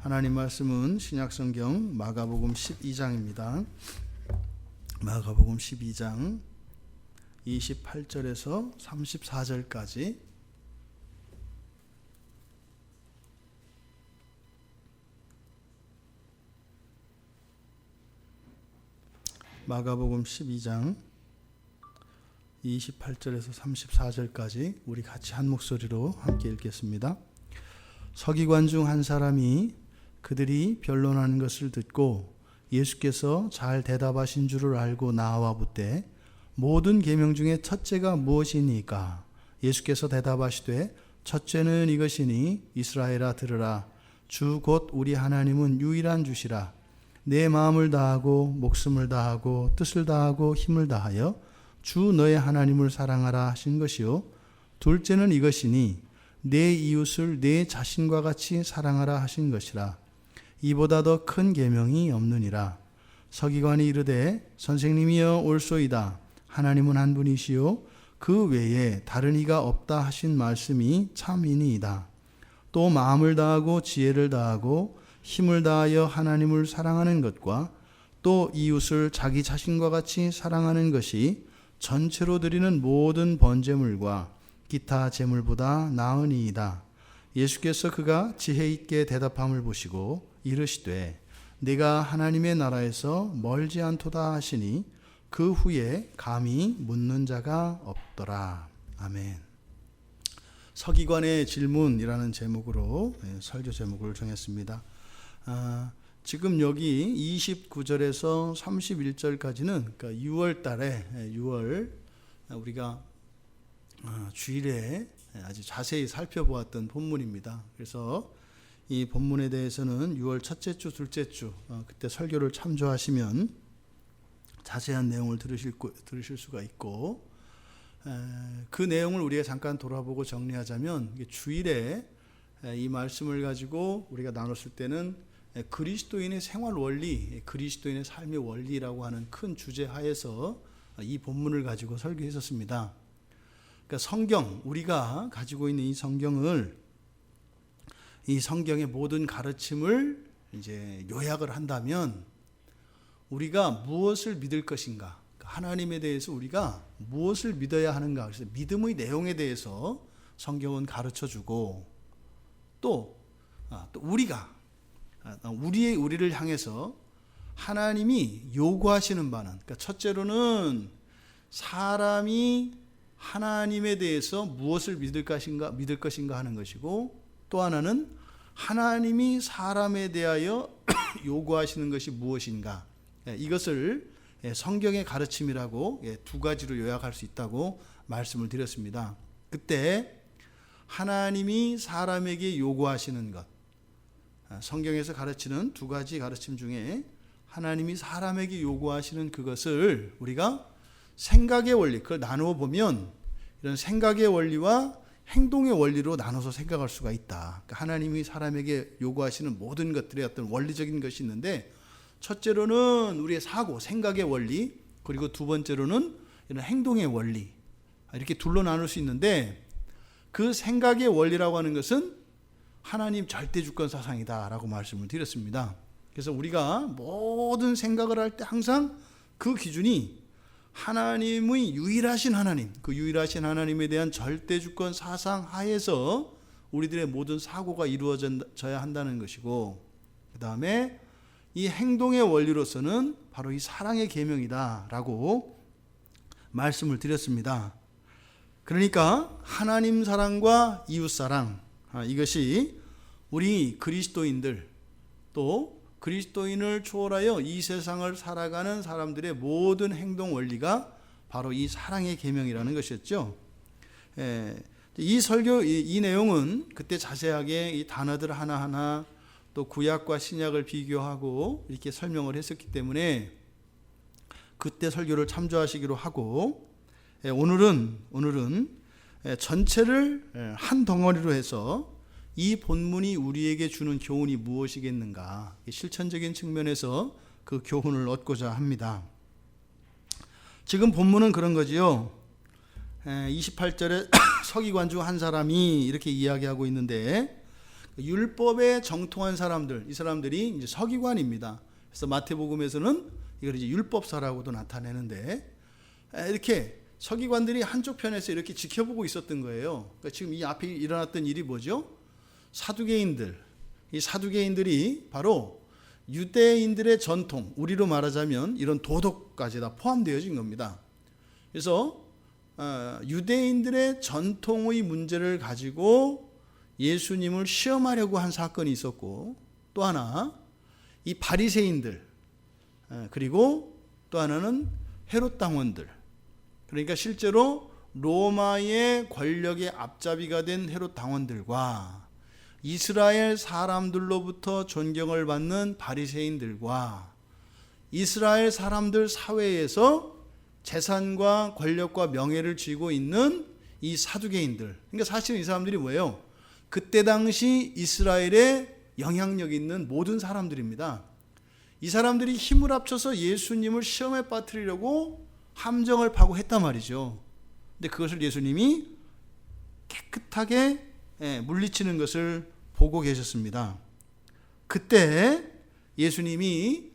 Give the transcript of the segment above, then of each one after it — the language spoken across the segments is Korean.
하나님 말씀은 신약성경 마가복음 12장입니다. 마가복음 12장 28절에서 34절까지 마가복음 12장 28절에서 34절까지 우리 같이 한 목소리로 함께 읽겠습니다. 서기관 중 한 사람이 그들이 변론하는 것을 듣고 예수께서 잘 대답하신 줄을 알고 나와 묻되 모든 계명 중에 첫째가 무엇이니까? 예수께서 대답하시되 첫째는 이것이니 이스라엘아 들으라. 주 곧 우리 하나님은 유일한 주시라. 내 마음을 다하고 목숨을 다하고 뜻을 다하고 힘을 다하여 주 너의 하나님을 사랑하라 하신 것이요. 둘째는 이것이니 내 이웃을 내 자신과 같이 사랑하라 하신 것이라. 이보다 더 큰 계명이 없느니라. 서기관이 이르되 선생님이여 옳소이다. 하나님은 한 분이시요 그 외에 다른 이가 없다 하신 말씀이 참이니이다. 또 마음을 다하고 지혜를 다하고 힘을 다하여 하나님을 사랑하는 것과 또 이웃을 자기 자신과 같이 사랑하는 것이 전체로 드리는 모든 번제물과 기타 제물보다 나으니이다. 예수께서 그가 지혜 있게 대답함을 보시고 이르시되 내가 하나님의 나라에서 멀지 않도다 하시니 그 후에 감히 묻는 자가 없더라. 아멘. 서기관의 질문이라는 제목으로 설교 제목을 정했습니다. 지금 여기 29절에서 31절까지는 그러니까 6월 달에 6월 우리가 주일에 아주 자세히 살펴보았던 본문입니다. 그래서 이 본문에 대해서는 6월 첫째 주, 둘째 주 그때 설교를 참조하시면 자세한 내용을 들으실 수가 있고, 그 내용을 우리가 잠깐 돌아보고 정리하자면 주일에 이 말씀을 가지고 우리가 나눴을 때는 그리스도인의 생활 원리, 그리스도인의 삶의 원리라고 하는 큰 주제 하에서 이 본문을 가지고 설교했었습니다. 그러니까 성경, 우리가 가지고 있는 이 성경을, 이 성경의 모든 가르침을 이제 요약을 한다면 우리가 무엇을 믿을 것인가, 하나님에 대해서 우리가 무엇을 믿어야 하는가, 그래서 믿음의 내용에 대해서 성경은 가르쳐주고 또 우리를 향해서 하나님이 요구하시는 바는, 그러니까 첫째로는 사람이 하나님에 대해서 무엇을 믿을 것인가 하는 것이고, 또 하나는 하나님이 사람에 대하여 요구하시는 것이 무엇인가, 이것을 성경의 가르침이라고 두 가지로 요약할 수 있다고 말씀을 드렸습니다. 그때 하나님이 사람에게 요구하시는 것, 성경에서 가르치는 두 가지 가르침 중에 하나님이 사람에게 요구하시는 그것을 우리가 생각의 원리, 그걸 나누어 보면 이런 생각의 원리와 행동의 원리로 나눠서 생각할 수가 있다. 그러니까 하나님이 사람에게 요구하시는 모든 것들의 어떤 원리적인 것이 있는데, 첫째로는 우리의 사고, 생각의 원리, 그리고 두 번째로는 이런 행동의 원리, 이렇게 둘로 나눌 수 있는데, 그 생각의 원리라고 하는 것은 하나님 절대주권 사상이다라고 말씀을 드렸습니다. 그래서 우리가 모든 생각을 할 때 항상 그 기준이 하나님의 유일하신 하나님, 그 유일하신 하나님에 대한 절대주권 사상 하에서 우리들의 모든 사고가 이루어져야 한다는 것이고, 그 다음에 이 행동의 원리로서는 바로 이 사랑의 계명이다라고 말씀을 드렸습니다. 그러니까 하나님 사랑과 이웃 사랑, 이것이 우리 그리스도인들, 또 그리스도인을 초월하여 이 세상을 살아가는 사람들의 모든 행동 원리가 바로 이 사랑의 계명이라는 것이었죠. 이 설교, 이 내용은 그때 자세하게 이 단어들 하나하나 또 구약과 신약을 비교하고 이렇게 설명을 했었기 때문에 그때 설교를 참조하시기로 하고, 오늘은 전체를 한 덩어리로 해서 이 본문이 우리에게 주는 교훈이 무엇이겠는가, 실천적인 측면에서 그 교훈을 얻고자 합니다. 지금 본문은 그런 거지요. 28절에 서기관 중 한 사람이 이렇게 이야기하고 있는데, 율법에 정통한 사람들, 이 사람들이 이제 서기관입니다. 그래서 마태복음에서는 이걸 이제 율법사라고도 나타내는데, 이렇게 서기관들이 한쪽 편에서 이렇게 지켜보고 있었던 거예요. 그러니까 지금 이 앞에 일어났던 일이 뭐죠? 사두개인들, 이 사두개인들이 바로 유대인들의 전통, 우리로 말하자면 이런 도덕까지 다 포함되어진 겁니다. 그래서 유대인들의 전통의 문제를 가지고 예수님을 시험하려고 한 사건이 있었고, 또 하나 이 바리새인들, 그리고 또 하나는 헤롯 당원들, 그러니까 실제로 로마의 권력의 앞잡이가 된 헤롯 당원들과 이스라엘 사람들로부터 존경을 받는 바리새인들과 이스라엘 사람들 사회에서 재산과 권력과 명예를 쥐고 있는 이 사두개인들, 그러니까 사실은 이 사람들이 뭐예요? 그때 당시 이스라엘에 영향력 있는 모든 사람들입니다. 이 사람들이 힘을 합쳐서 예수님을 시험에 빠뜨리려고 함정을 파고 했단 말이죠. 근데 그것을 예수님이 깨끗하게 물리치는 것을 보고 계셨습니다. 그때 예수님이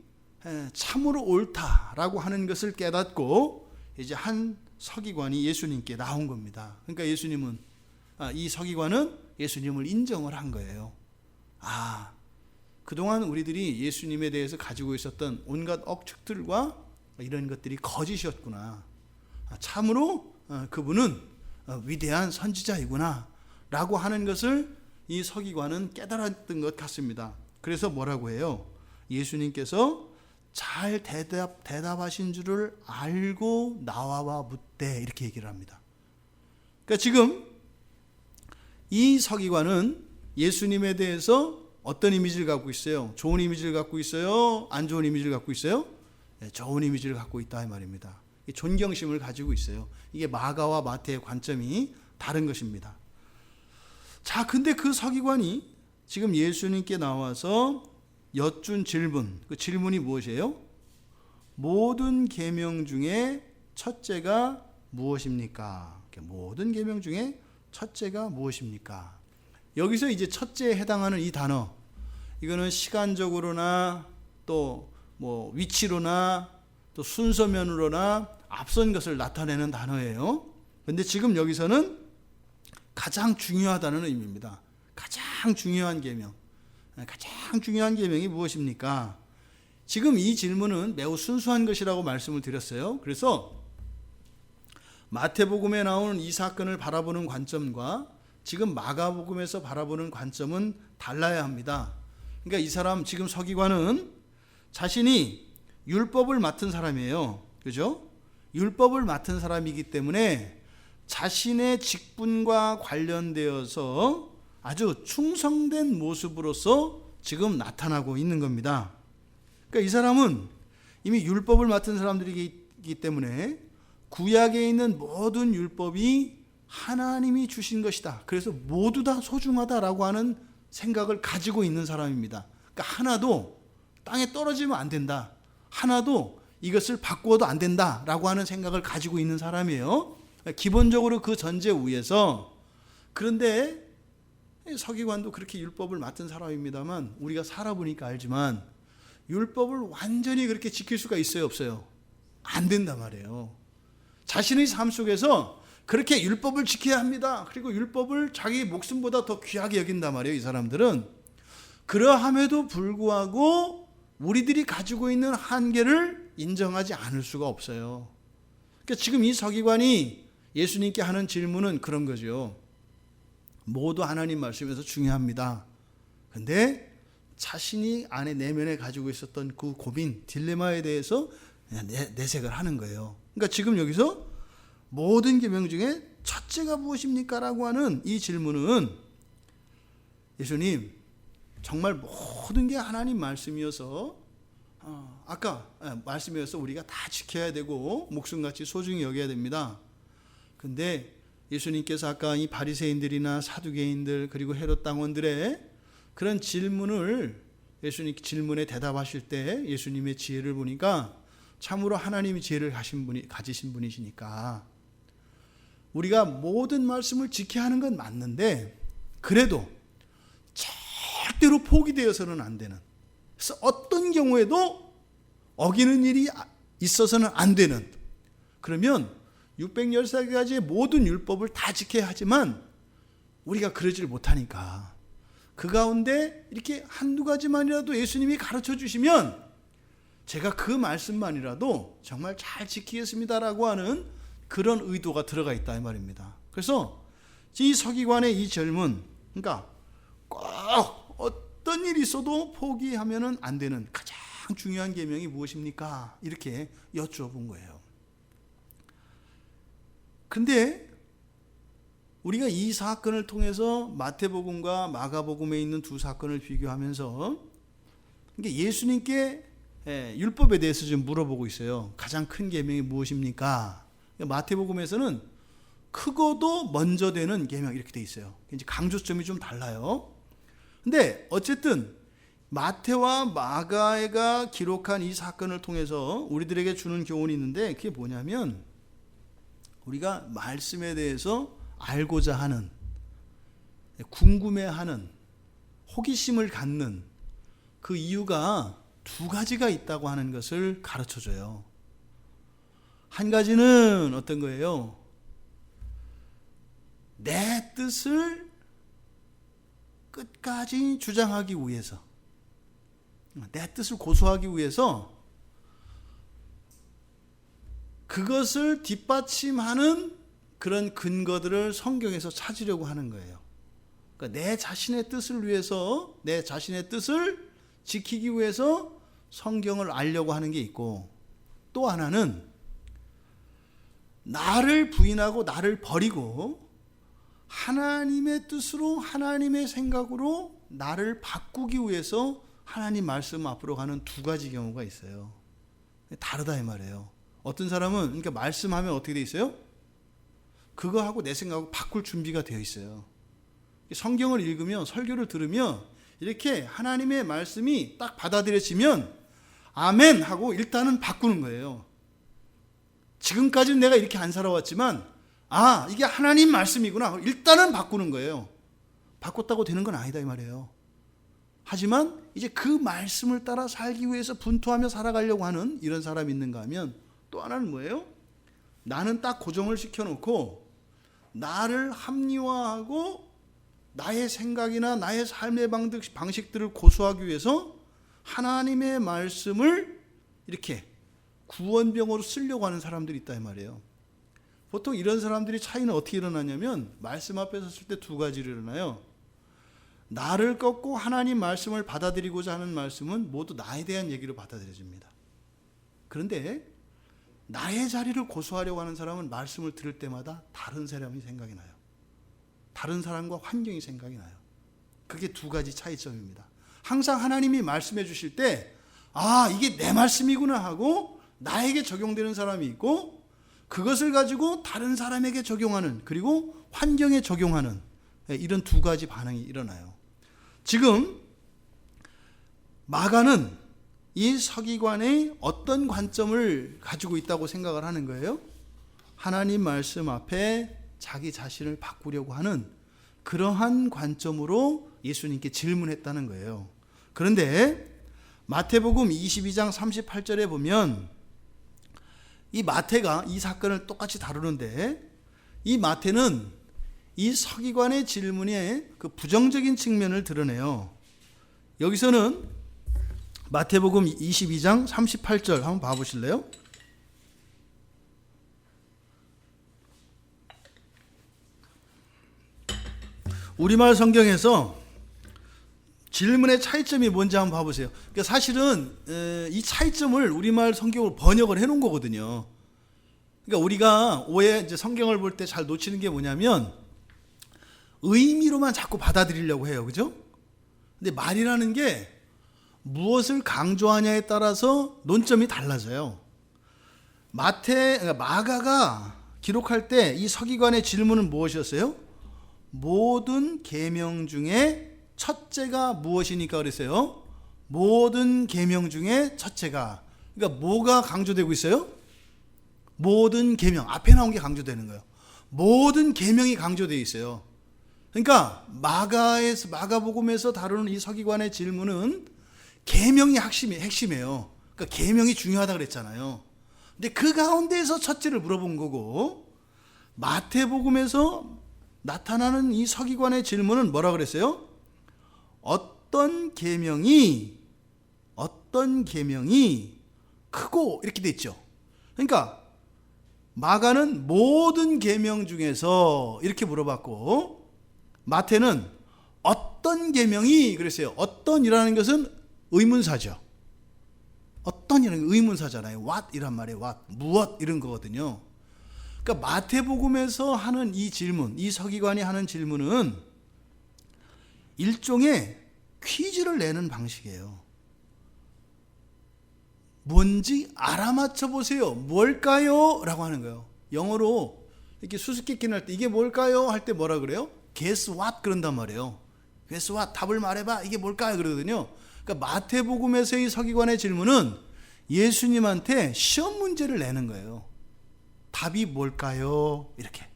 참으로 옳다라고 하는 것을 깨닫고 이제 한 서기관이 예수님께 나온 겁니다. 그러니까 예수님은, 이 서기관은 예수님을 인정을 한 거예요. 그동안 우리들이 예수님에 대해서 가지고 있었던 온갖 억측들과 이런 것들이 거짓이었구나. 참으로 그분은 위대한 선지자이구나 라고 하는 것을 이 서기관은 깨달았던 것 같습니다. 그래서 뭐라고 해요? 예수님께서 잘 대답하신 줄을 알고 나와와 묻되, 이렇게 얘기를 합니다. 그러니까 지금 이 서기관은 예수님에 대해서 어떤 이미지를 갖고 있어요? 좋은 이미지를 갖고 있어요? 안 좋은 이미지를 갖고 있어요? 좋은 이미지를 갖고 있다 이 말입니다. 존경심을 가지고 있어요. 이게 마가와 마태의 관점이 다른 것입니다. 자, 근데 그 서기관이 지금 예수님께 나와서 여쭌 질문, 그 질문이 무엇이에요? 모든 계명 중에 첫째가 무엇입니까? 모든 계명 중에 첫째가 무엇입니까? 여기서 이제 첫째에 해당하는 이 단어, 이거는 시간적으로나 또 뭐 위치로나 또 순서면으로나 앞선 것을 나타내는 단어예요. 그런데 지금 여기서는 가장 중요하다는 의미입니다. 가장 중요한 계명. 가장 중요한 계명이 무엇입니까? 지금 이 질문은 매우 순수한 것이라고 말씀을 드렸어요. 그래서 마태복음에 나오는 이 사건을 바라보는 관점과 지금 마가복음에서 바라보는 관점은 달라야 합니다. 그러니까 이 사람, 지금 서기관은 자신이 율법을 맡은 사람이에요. 그죠? 율법을 맡은 사람이기 때문에 자신의 직분과 관련되어서 아주 충성된 모습으로서 지금 나타나고 있는 겁니다. 그러니까 이 사람은 이미 율법을 맡은 사람들이기 때문에 구약에 있는 모든 율법이 하나님이 주신 것이다. 그래서 모두 다 소중하다라고 하는 생각을 가지고 있는 사람입니다. 그러니까 하나도 땅에 떨어지면 안 된다. 하나도 이것을 바꾸어도 안 된다라고 하는 생각을 가지고 있는 사람이에요. 기본적으로 그 전제 위에서, 그런데 서기관도 그렇게 율법을 맡은 사람입니다만 우리가 살아보니까 알지만 율법을 완전히 그렇게 지킬 수가 있어요, 없어요? 안 된단 말이에요. 자신의 삶 속에서 그렇게 율법을 지켜야 합니다. 그리고 율법을 자기 목숨보다 더 귀하게 여긴단 말이에요, 이 사람들은. 그러함에도 불구하고 우리들이 가지고 있는 한계를 인정하지 않을 수가 없어요. 그러니까 지금 이 서기관이 예수님께 하는 질문은 그런 거죠. 모두 하나님 말씀에서 중요합니다. 근데 자신이 안에 내면에 가지고 있었던 그 고민, 딜레마에 대해서 내색을 하는 거예요. 그러니까 지금 여기서 모든 계명 중에 첫째가 무엇입니까? 라고 하는 이 질문은 예수님, 정말 모든 게 하나님 말씀이어서 아까 말씀이어서 우리가 다 지켜야 되고 목숨같이 소중히 여겨야 됩니다. 근데 예수님께서 아까 이 바리새인들이나 사두개인들 그리고 헤롯 당원들의 그런 질문을 예수님 질문에 대답하실 때 예수님의 지혜를 보니까 참으로 하나님이 지혜를 가지신 분이시니까 우리가 모든 말씀을 지켜야 하는 건 맞는데 그래도 절대로 포기되어서는 안 되는, 그래서 어떤 경우에도 어기는 일이 있어서는 안 되는, 그러면 613가지의 모든 율법을 다 지켜야 하지만 우리가 그러질 못하니까 그 가운데 이렇게 한두 가지만이라도 예수님이 가르쳐 주시면 제가 그 말씀만이라도 정말 잘 지키겠습니다라고 하는 그런 의도가 들어가 있다 이 말입니다. 그래서 이 서기관의 이 질문, 그러니까 꼭 어떤 일이 있어도 포기하면 안 되는 가장 중요한 계명이 무엇입니까? 이렇게 여쭈어본 거예요. 근데 우리가 이 사건을 통해서 마태복음과 마가복음에 있는 두 사건을 비교하면서 예수님께 율법에 대해서 좀 물어보고 있어요. 가장 큰 계명이 무엇입니까? 마태복음에서는 크고도 먼저 되는 계명 이렇게 돼 있어요. 이제 강조점이 좀 달라요. 근데 어쨌든 마태와 마가가 기록한 이 사건을 통해서 우리들에게 주는 교훈이 있는데, 그게 뭐냐면 우리가 말씀에 대해서 알고자 하는, 궁금해하는, 호기심을 갖는 그 이유가 두 가지가 있다고 하는 것을 가르쳐줘요. 한 가지는 어떤 거예요? 내 뜻을 끝까지 주장하기 위해서, 내 뜻을 고수하기 위해서 그것을 뒷받침하는 그런 근거들을 성경에서 찾으려고 하는 거예요. 그러니까 내 자신의 뜻을 위해서, 내 자신의 뜻을 지키기 위해서 성경을 알려고 하는 게 있고, 또 하나는 나를 부인하고 나를 버리고 하나님의 뜻으로, 하나님의 생각으로 나를 바꾸기 위해서 하나님 말씀 앞으로 가는 두 가지 경우가 있어요. 다르다 이 말이에요. 어떤 사람은 그러니까 말씀하면 어떻게 돼 있어요? 그거하고 내 생각하고 바꿀 준비가 되어 있어요. 성경을 읽으면, 설교를 들으면 이렇게 하나님의 말씀이 딱 받아들여지면 아멘 하고 일단은 바꾸는 거예요. 지금까지는 내가 이렇게 안 살아왔지만 이게 하나님 말씀이구나, 일단은 바꾸는 거예요. 바꿨다고 되는 건 아니다 이 말이에요. 하지만 이제 그 말씀을 따라 살기 위해서 분투하며 살아가려고 하는 이런 사람이 있는가 하면, 또 하나는 뭐예요? 나는 딱 고정을 시켜놓고 나를 합리화하고 나의 생각이나 나의 삶의 방식들을 고수하기 위해서 하나님의 말씀을 이렇게 구원병으로 쓰려고 하는 사람들이 있다 이 말이에요. 보통 이런 사람들이 차이는 어떻게 일어나냐면, 말씀 앞에 섰을 때 두 가지로 일어나요. 나를 꺾고 하나님 말씀을 받아들이고자 하는 말씀은 모두 나에 대한 얘기로 받아들여집니다. 그런데 나의 자리를 고수하려고 하는 사람은 말씀을 들을 때마다 다른 사람이 생각이 나요. 다른 사람과 환경이 생각이 나요. 그게 두 가지 차이점입니다. 항상 하나님이 말씀해 주실 때 이게 내 말씀이구나 하고 나에게 적용되는 사람이 있고, 그것을 가지고 다른 사람에게 적용하는, 그리고 환경에 적용하는, 이런 두 가지 반응이 일어나요. 지금 마가는 이 서기관의 어떤 관점을 가지고 있다고 생각을 하는 거예요? 하나님 말씀 앞에 자기 자신을 바꾸려고 하는 그러한 관점으로 예수님께 질문했다는 거예요. 그런데 마태복음 22장 38절에 보면 이 마태가 이 사건을 똑같이 다루는데, 이 마태는 이 서기관의 질문에 그 부정적인 측면을 드러내요. 여기서는 마태복음 22장 38절 한번 봐보실래요? 우리말 성경에서 질문의 차이점이 뭔지 한번 봐보세요. 그러니까 사실은 이 차이점을 우리말 성경으로 번역을 해놓은 거거든요. 그러니까 우리가 이제 성경을 볼 때 잘 놓치는 게 뭐냐면, 의미로만 자꾸 받아들이려고 해요. 그죠? 근데 말이라는 게 무엇을 강조하냐에 따라서 논점이 달라져요. 마가가 기록할 때 이 서기관의 질문은 무엇이었어요? 모든 계명 중에 첫째가 무엇이니까 그랬어요? 모든 계명 중에 첫째가. 그러니까 뭐가 강조되고 있어요? 모든 계명. 앞에 나온 게 강조되는 거예요. 모든 계명이 강조되어 있어요. 그러니까 마가복음에서 다루는 이 서기관의 질문은 계명이 핵심이에요. 그러니까 계명이 중요하다 그랬잖아요. 근데 그 가운데에서 첫째를 물어본 거고, 마태복음에서 나타나는 이 서기관의 질문은 뭐라 그랬어요? 어떤 계명이 크고 이렇게 돼 있죠. 그러니까 마가는 모든 계명 중에서 이렇게 물어봤고, 마태는 어떤 계명이 그랬어요. 어떤이라는 것은 의문사죠. 어떤이라는 게 의문사잖아요. what 이란 말이에요. what, 무엇 이런 거거든요. 그러니까 마태복음에서 하는 이 질문, 이 서기관이 하는 질문은 일종의 퀴즈를 내는 방식이에요. 뭔지 알아맞혀 보세요. 뭘까요? 라고 하는 거예요. 영어로 이렇게 수수께끼 날 때 이게 뭘까요? 할 때 뭐라 그래요? Guess what? 그런단 말이에요. Guess what? 답을 말해봐. 이게 뭘까요? 그러거든요. 그러니까 마태복음에서의 서기관의 질문은 예수님한테 시험 문제를 내는 거예요. 답이 뭘까요? 이렇게.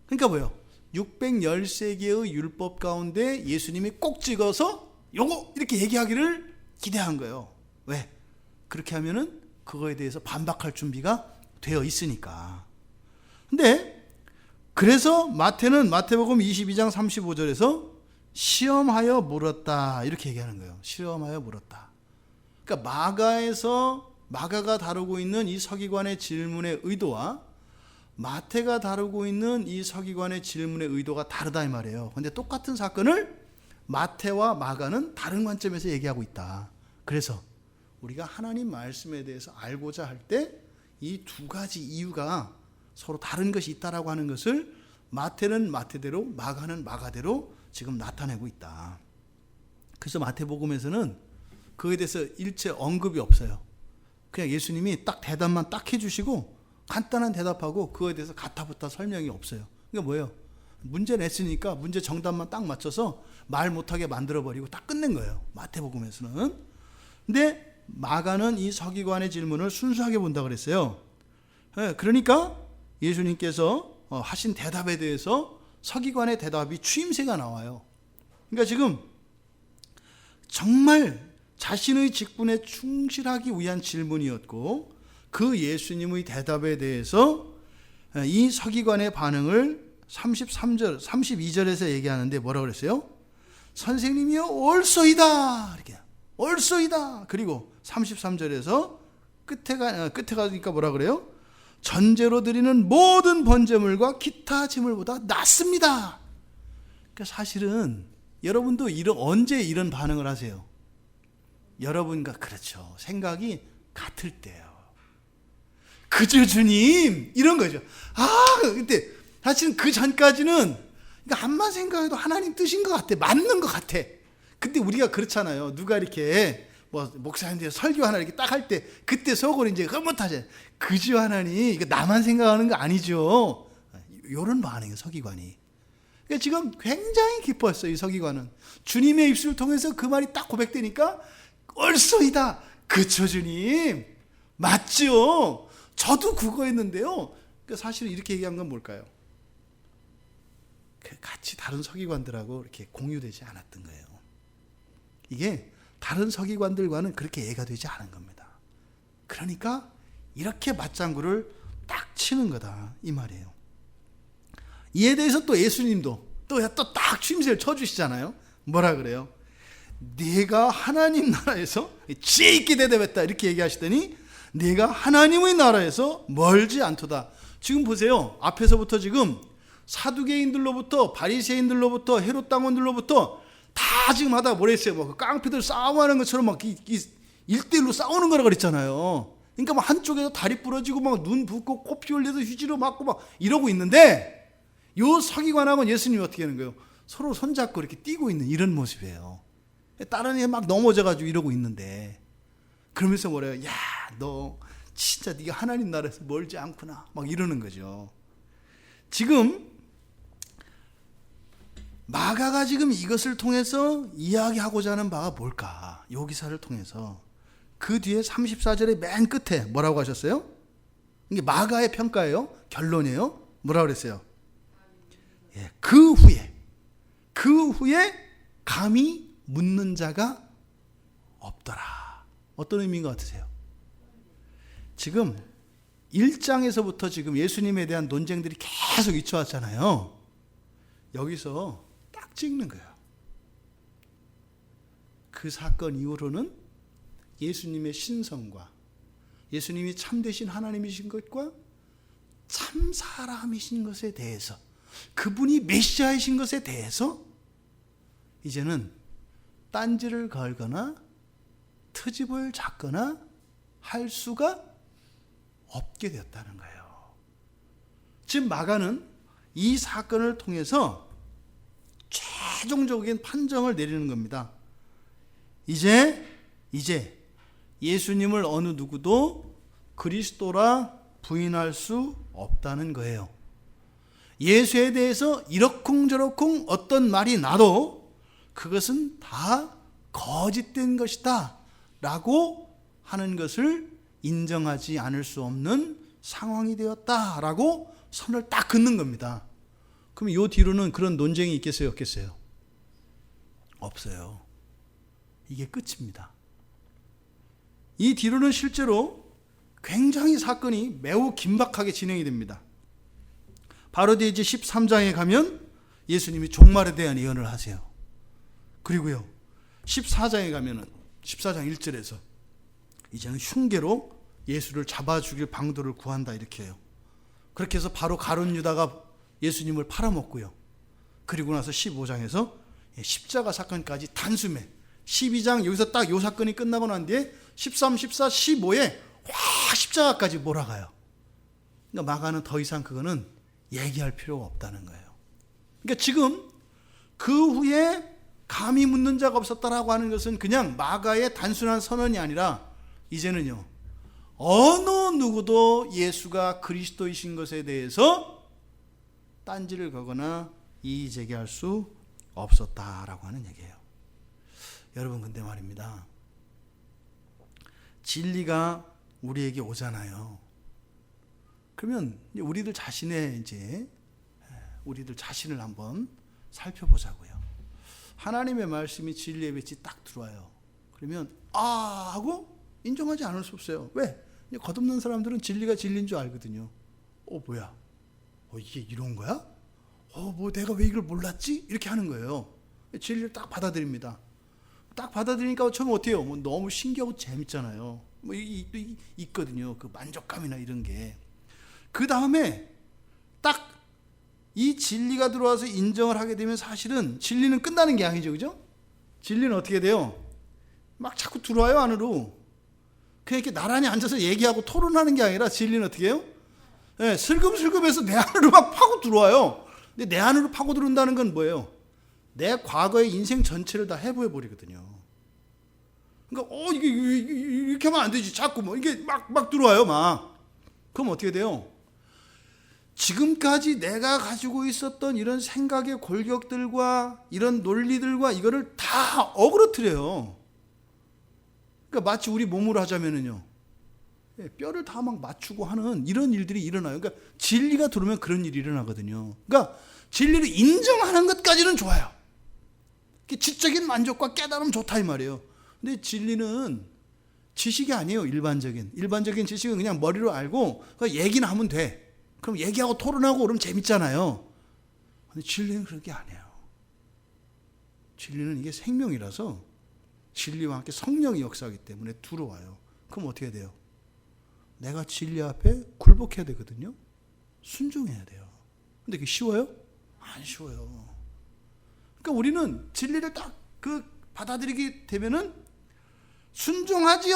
그러니까 뭐예요? 613개의 율법 가운데 예수님이 꼭 찍어서 요거 이렇게 얘기하기를 기대한 거예요. 왜? 그렇게 하면은 그거에 대해서 반박할 준비가 되어 있으니까. 근데 그래서 마태는 마태복음 22장 35절에서 시험하여 물었다 이렇게 얘기하는 거예요. 시험하여 물었다. 그러니까 마가가 다루고 있는 이 서기관의 질문의 의도와 마태가 다루고 있는 이 서기관의 질문의 의도가 다르다 이 말이에요. 근데 똑같은 사건을 마태와 마가는 다른 관점에서 얘기하고 있다. 그래서 우리가 하나님 말씀에 대해서 알고자 할 때 이 두 가지 이유가 서로 다른 것이 있다라고 하는 것을 마태는 마태대로, 마가는 마가대로 지금 나타내고 있다. 그래서 마태복음에서는 그에 대해서 일체 언급이 없어요. 그냥 예수님이 딱 대답만 딱 해주시고 간단한 대답하고 그거에 대해서 가타부타 설명이 없어요. 그러니까 뭐예요? 문제 냈으니까 문제 정답만 딱 맞춰서 말 못하게 만들어버리고 딱 끝낸 거예요. 마태복음에서는. 근데 마가는 이 서기관의 질문을 순수하게 본다 그랬어요. 그러니까 예수님께서 하신 대답에 대해서 서기관의 대답이 추임새가 나와요. 그러니까 지금 정말 자신의 직분에 충실하기 위한 질문이었고, 그 예수님의 대답에 대해서 이 서기관의 반응을 32절에서 얘기하는데 뭐라고 그랬어요? 선생님이여 옳소이다. 이렇게 옳소이다. 그리고 33절에서 끝에 가니까 뭐라 그래요? 전제로 드리는 모든 번제물과 기타 제물보다 낫습니다. 그러니까 사실은 여러분도 언제 이런 반응을 하세요? 여러분과 그렇죠. 생각이 같을 때요. 그죠 주님 이런 거죠. 근데 사실은 그 전까지는 암만 생각해도 하나님 뜻인 것 같아. 맞는 것 같아. 근데 우리가 그렇잖아요. 누가 이렇게 목사님들 설교 하나 이렇게 딱 할 때 그때 속으로 이제 흐뭇하잖아요. 그죠 하나님 이거 나만 생각하는 거 아니죠. 이런 반응이에요 서기관이. 그러니까 지금 굉장히 기뻤어요 이 서기관은. 주님의 입술을 통해서 그 말이 딱 고백되니까 옳소이다. 그쵸 주님 맞죠. 저도 그거 했는데요. 그러니까 사실은 이렇게 얘기한 건 뭘까요? 같이 다른 서기관들하고 이렇게 공유되지 않았던 거예요. 이게 다른 서기관들과는 그렇게 얘기가 되지 않은 겁니다. 그러니까 이렇게 맞장구를 딱 치는 거다 이 말이에요. 이에 대해서 또 예수님도 또 딱 추임새를 쳐주시잖아요. 뭐라 그래요? 네가 하나님 나라에서 지혜 있게 대답했다 이렇게 얘기하시더니 네가 하나님의 나라에서 멀지 않도다. 지금 보세요. 앞에서부터 지금 사두개인들로부터 바리새인들로부터 헤롯 당원들로부터 다 지금 하다가 뭐라 했어요? 그 깡패들 싸움하는 것처럼 막 1대1로 싸우는 거라 그랬잖아요. 그러니까 막 한쪽에서 다리 부러지고 막 눈 붓고 코피 흘려서 휴지로 맞고 막 이러고 있는데 요 서기관하고 예수님이 어떻게 하는 거예요? 서로 손잡고 이렇게 뛰고 있는 이런 모습이에요. 다른 애 막 넘어져가지고 이러고 있는데 그러면서 뭐래요? 야, 너 진짜 네가 하나님 나라에서 멀지 않구나 막 이러는 거죠. 지금 마가가 지금 이것을 통해서 이야기하고자 하는 바가 뭘까? 요 기사를 통해서 그 뒤에 34절의 맨 끝에 뭐라고 하셨어요? 이게 마가의 평가예요? 결론이에요? 뭐라고 그랬어요? 그 후에 감히 묻는 자가 없더라. 어떤 의미인 것 같으세요? 지금 1장에서부터 지금 예수님에 대한 논쟁들이 계속 있어왔잖아요. 여기서 딱 찍는 거예요. 그 사건 이후로는 예수님의 신성과 예수님이 참되신 하나님이신 것과 참 사람이신 것에 대해서, 그분이 메시아이신 것에 대해서 이제는 딴지를 걸거나 트집을 잡거나 할 수가 없게 되었다는 거예요. 지금 마가는 이 사건을 통해서 최종적인 판정을 내리는 겁니다. 이제 예수님을 어느 누구도 그리스도라 부인할 수 없다는 거예요. 예수에 대해서 이러쿵저러쿵 어떤 말이 나도 그것은 다 거짓된 것이다 라고 하는 것을 인정하지 않을 수 없는 상황이 되었다라고 선을 딱 긋는 겁니다. 그럼 이 뒤로는 그런 논쟁이 있겠어요, 없겠어요? 없어요. 이게 끝입니다. 이 뒤로는 실제로 굉장히 사건이 매우 긴박하게 진행이 됩니다. 바로 뒤에 이제 13장에 가면 예수님이 종말에 대한 예언을 하세요. 그리고요, 14장에 가면은 14장 1절에서 이제는 흉계로 예수를 잡아 죽일 방도를 구한다 이렇게 해요. 그렇게 해서 바로 가룟 유다가 예수님을 팔아먹고요. 그리고 나서 15장에서 십자가 사건까지 단숨에 12장 여기서 딱 요 사건이 끝나고 난 뒤에 13, 14, 15에 확 십자가까지 몰아가요. 그러니까 마가는 더 이상 그거는 얘기할 필요가 없다는 거예요. 그러니까 지금 그 후에 감히 묻는 자가 없었다라고 하는 것은 그냥 마가의 단순한 선언이 아니라 이제는요, 어느 누구도 예수가 그리스도이신 것에 대해서 딴지를 거거나 이의 제기할 수 없었다라고 하는 얘기예요. 여러분, 근데 말입니다, 진리가 우리에게 오잖아요. 그러면 우리들 자신을 한번 살펴보자고요. 하나님의 말씀이 진리의 빛이 딱 들어와요. 그러면 하고 인정하지 않을 수 없어요. 왜? 겉없는 사람들은 진리가 진리인 줄 알거든요. 뭐야? 이게 이런 거야? 내가 왜 이걸 몰랐지? 이렇게 하는 거예요. 진리를 딱 받아들입니다. 딱 받아들이니까 처음에 어때요? 너무 신기하고 재밌잖아요. 있거든요. 그 만족감이나 이런 게. 그 다음에 딱 이 진리가 들어와서 인정을 하게 되면 사실은 진리는 끝나는 게 아니죠. 그죠? 진리는 어떻게 돼요? 막 자꾸 들어와요, 안으로. 그냥 이렇게 나란히 앉아서 얘기하고 토론하는 게 아니라 진리는 어떻게 해요? 슬금슬금해서 내 안으로 막 파고 들어와요. 근데 내 안으로 파고 들어온다는 건 뭐예요? 내 과거의 인생 전체를 다 해부해 버리거든요. 그러니까 이게 이렇게 하면 안 되지. 자꾸 이게 막 들어와요, 막. 그럼 어떻게 돼요? 지금까지 내가 가지고 있었던 이런 생각의 골격들과 이런 논리들과 이거를 다 어그러뜨려요. 그러니까 마치 우리 몸으로 하자면은요, 뼈를 다 막 맞추고 하는 이런 일들이 일어나요. 그러니까 진리가 들어오면 그런 일이 일어나거든요. 그러니까 진리를 인정하는 것까지는 좋아요. 지적인 만족과 깨달음 좋다 이 말이에요. 근데 진리는 지식이 아니에요. 일반적인 지식은 그냥 머리로 알고 얘기나 하면 돼. 그럼 얘기하고 토론하고 그러면 재밌잖아요. 근데 진리는 그런 게 아니에요. 진리는 이게 생명이라서 진리와 함께 성령이 역사하기 때문에 들어와요. 그럼 어떻게 돼요? 내가 진리 앞에 굴복해야 되거든요. 순종해야 돼요. 근데 그게 쉬워요? 안 쉬워요. 그러니까 우리는 진리를 딱 받아들이게 되면은 순종하지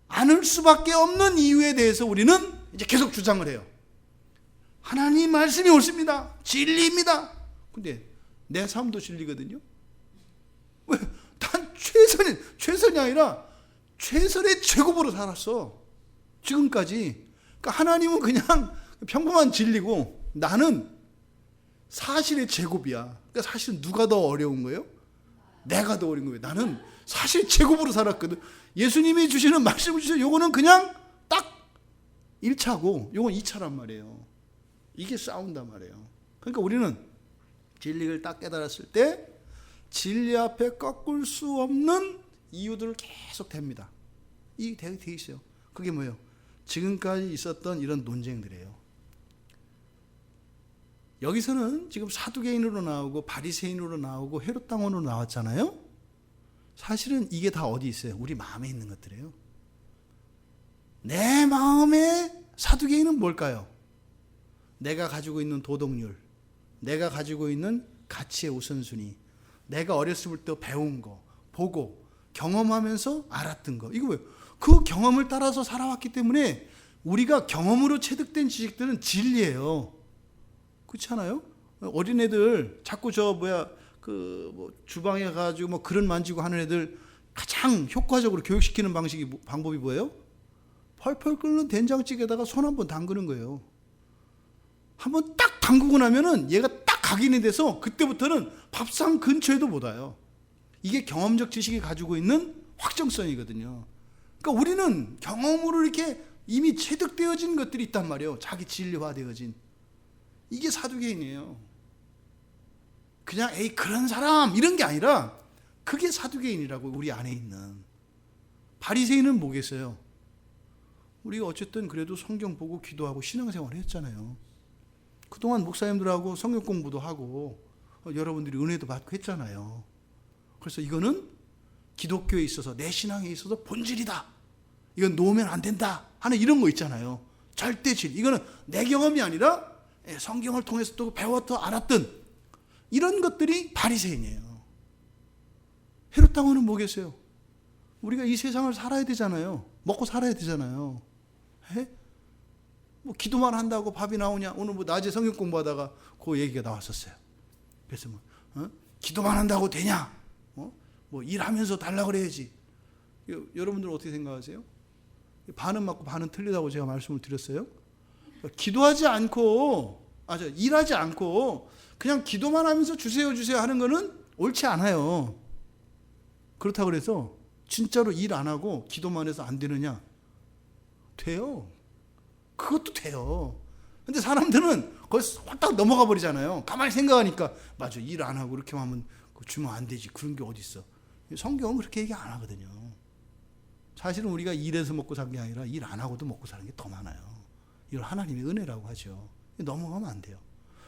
않을 수밖에 없는 이유에 대해서 우리는 이제 계속 주장을 해요. 하나님 말씀이 옳습니다. 진리입니다. 근데 내 삶도 진리거든요. 왜? 난 최선이 아니라 최선의 제곱으로 살았어. 지금까지. 그러니까 하나님은 그냥 평범한 진리고 나는 사실의 제곱이야. 그러니까 사실은 누가 더 어려운 거예요? 내가 더 어려운 거예요. 나는 사실 제곱으로 살았거든. 예수님이 주시는 말씀을 주세요. 요거는 그냥 딱 1차고 요건 2차란 말이에요. 이게 싸운단 말이에요. 그러니까 우리는 진리를 딱 깨달았을 때 진리 앞에 꺾을 수 없는 이유들을 계속 댑니다. 이 돼 있어요. 그게 뭐예요? 지금까지 있었던 이런 논쟁들이에요. 여기서는 지금 사두개인으로 나오고 바리새인으로 나오고 헤롯당원으로 나왔잖아요. 사실은 이게 다 어디 있어요? 우리 마음에 있는 것들이에요. 내 마음의 사두개인은 뭘까요? 내가 가지고 있는 도덕률, 내가 가지고 있는 가치의 우선순위, 내가 어렸을 때 배운 거, 보고 경험하면서 알았던 거, 이거 뭐예요? 그 경험을 따라서 살아왔기 때문에 우리가 경험으로 체득된 지식들은 진리예요. 그렇지 않아요? 어린애들 자꾸 주방에 가지고 그릇 만지고 하는 애들 가장 효과적으로 교육시키는 방법이 뭐예요? 펄펄 끓는 된장찌개에다가 손 한번 담그는 거예요. 한번 딱 담그고 나면은 얘가 딱 각인이 돼서 그때부터는 밥상 근처에도 못 와요. 이게 경험적 지식이 가지고 있는 확정성이거든요. 그러니까 우리는 경험으로 이렇게 이미 체득되어진 것들이 있단 말이에요. 자기 진리화되어진. 이게 사두개인이에요. 그냥 에이 그런 사람 이런 게 아니라 그게 사두개인이라고. 우리 안에 있는. 바리새인은 뭐겠어요? 우리가 어쨌든 그래도 성경 보고 기도하고 신앙생활을 했잖아요. 그동안 목사님들하고 성경 공부도 하고 여러분들이 은혜도 받고 했잖아요. 그래서 이거는 기독교에 있어서 내 신앙에 있어서 본질이다. 이건 놓으면 안 된다 하는 이런 거 있잖아요. 절대 진. 이거는 내 경험이 아니라 성경을 통해서 또 배웠던 알았던 이런 것들이 바리새인이에요. 헤롯당원은 뭐겠어요? 우리가 이 세상을 살아야 되잖아요. 먹고 살아야 되잖아요. 기도만 한다고 밥이 나오냐? 오늘 낮에 성경 공부하다가 그 얘기가 나왔었어요. 그래서 기도만 한다고 되냐? 일하면서 달라 그래야지. 여러분들은 어떻게 생각하세요? 반은 맞고 반은 틀리다고 제가 말씀을 드렸어요. 기도하지 않고, 일하지 않고 그냥 기도만 하면서 주세요 하는 거는 옳지 않아요. 그렇다고 해서 진짜로 일 안 하고 기도만 해서 안 되느냐? 돼요. 그것도 돼요. 근데 사람들은 거기서 확딱 넘어가 버리잖아요. 가만히 생각하니까 맞아, 일 안 하고 이렇게 하면 주면 안 되지. 그런 게 어디 있어. 성경은 그렇게 얘기 안 하거든요. 사실은 우리가 일해서 먹고 사는 게 아니라 일 안 하고도 먹고 사는 게 더 많아요. 이걸 하나님의 은혜라고 하죠. 넘어가면 안 돼요.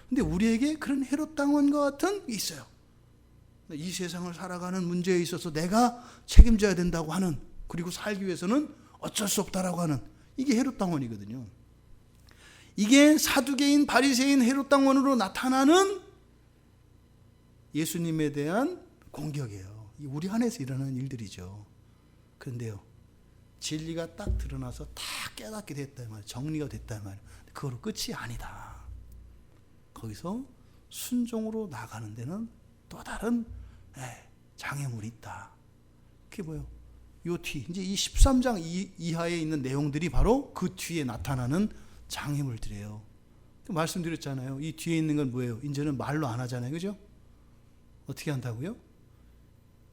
근데 우리에게 그런 헤롯당원과 같은 게 있어요. 이 세상을 살아가는 문제에 있어서 내가 책임져야 된다고 하는, 그리고 살기 위해서는 어쩔 수 없다라고 하는, 이게 헤롯당원이거든요. 이게 사두개인, 바리새인, 헤롯당원으로 나타나는 예수님에 대한 공격이에요. 우리 안에서 일어나는 일들이죠. 그런데요, 진리가 딱 드러나서 다 깨닫게 됐다 말이에요. 정리가 됐다 말이에요. 그거로 끝이 아니다. 거기서 순종으로 나가는 데는 또 다른 장애물이 있다. 그게 뭐예요? 요 뒤, 이제 이 13장 이하에 있는 내용들이 바로 그 뒤에 나타나는 장애물들이에요. 말씀드렸잖아요. 이 뒤에 있는 건 뭐예요? 이제는 말로 안 하잖아요. 그죠? 어떻게 한다고요?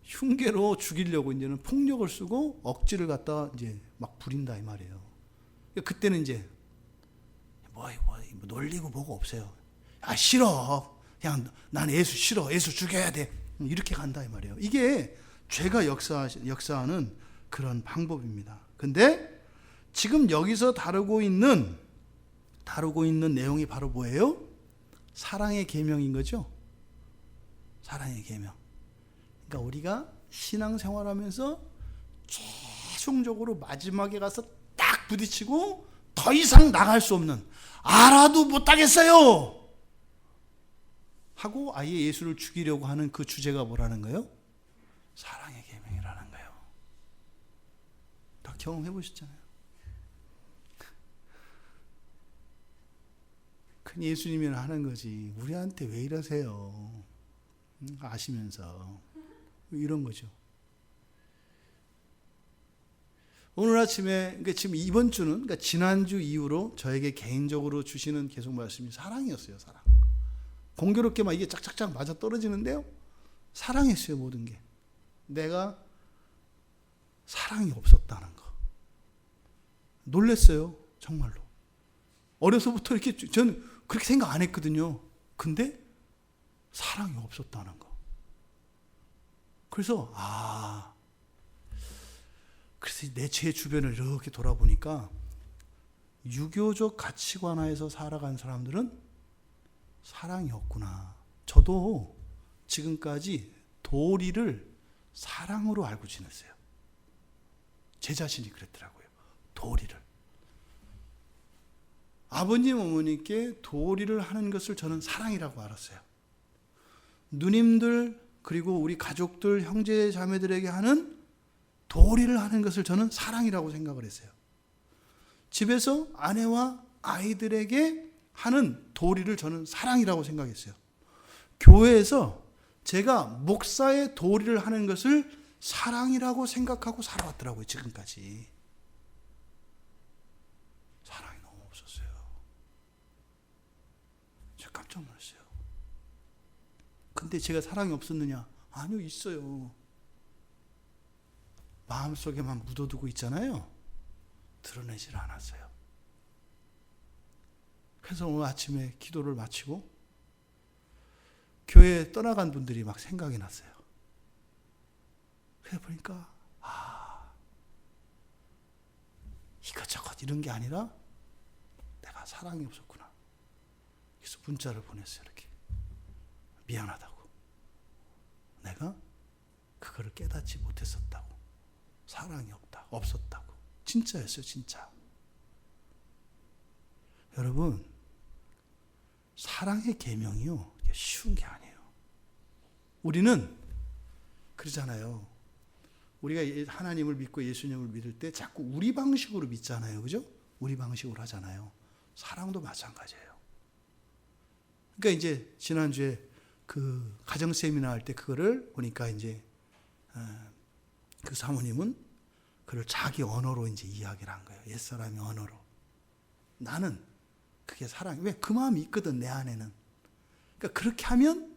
흉계로 죽이려고 이제는 폭력을 쓰고 억지를 갖다 이제 막 부린다 이 말이에요. 그때는 이제 놀리고 뭐가 없어요. 싫어. 그냥 난 예수 싫어. 예수 죽여야 돼. 이렇게 간다 이 말이에요. 이게 죄가 역사하는 그런 방법입니다. 근데 지금 여기서 다루고 있는 내용이 바로 뭐예요? 사랑의 계명인 거죠. 사랑의 계명. 그러니까 우리가 신앙생활하면서 최종적으로 마지막에 가서 딱 부딪히고 더 이상 나갈 수 없는, 알아도 못하겠어요 하고 아예 예수를 죽이려고 하는 그 주제가 뭐라는 거예요? 사랑의 계명이라는 거예요. 다 경험해 보셨잖아요. 큰 예수님이 하는 거지 우리한테 왜 이러세요? 아시면서 이런 거죠. 오늘 아침에, 그러니까 지금 이번 주는, 그러니까 지난주 이후로 저에게 개인적으로 주시는 계속 말씀이 사랑이었어요. 사랑. 공교롭게 막 이게 짝짝짝 맞아 떨어지는데요, 사랑했어요. 모든 게. 내가 사랑이 없었다는 거. 놀랬어요. 정말로. 어려서부터 이렇게, 저는 그렇게 생각 안 했거든요. 근데 사랑이 없었다는 거. 그래서 그래서 내 제 주변을 이렇게 돌아보니까 유교적 가치관 하에서 살아간 사람들은 사랑이 없구나. 저도 지금까지 도리를 사랑으로 알고 지냈어요. 제 자신이 그랬더라고요. 도리를. 아버님, 어머니께 도리를 하는 것을 저는 사랑이라고 알았어요. 누님들, 그리고 우리 가족들, 형제, 자매들에게 하는 도리를 하는 것을 저는 사랑이라고 생각을 했어요. 집에서 아내와 아이들에게 하는 도리를 저는 사랑이라고 생각했어요. 교회에서 제가 목사의 도리를 하는 것을 사랑이라고 생각하고 살아왔더라고요. 지금까지. 사랑이 너무 없었어요. 제가 깜짝 놀랐어요. 근데 제가 사랑이 없었느냐? 아니요, 있어요. 마음속에만 묻어두고 있잖아요. 드러내질 않았어요. 그래서 오늘 아침에 기도를 마치고 교회에 떠나간 분들이 막 생각이 났어요. 그래 보니까 이것저것 이런 게 아니라 내가 사랑이 없었구나. 그래서 문자를 보냈어요. 이렇게 미안하다고. 내가 그거를 깨닫지 못했었다고. 사랑이 없었다고. 진짜였어요. 진짜. 여러분, 사랑의 계명이요, 쉬운 게 아니에요. 우리는 그러잖아요. 우리가 하나님을 믿고 예수님을 믿을 때 자꾸 우리 방식으로 믿잖아요. 그죠? 우리 방식으로 하잖아요. 사랑도 마찬가지예요. 그러니까 이제 지난주에 그 가정 세미나 할 때 그거를 보니까 이제 그 사모님은 그걸 자기 언어로 이제 이야기를 한 거예요. 옛사람의 언어로. 나는 그게 사랑이, 왜? 그 마음이 있거든, 내 안에는. 그러니까 그렇게 하면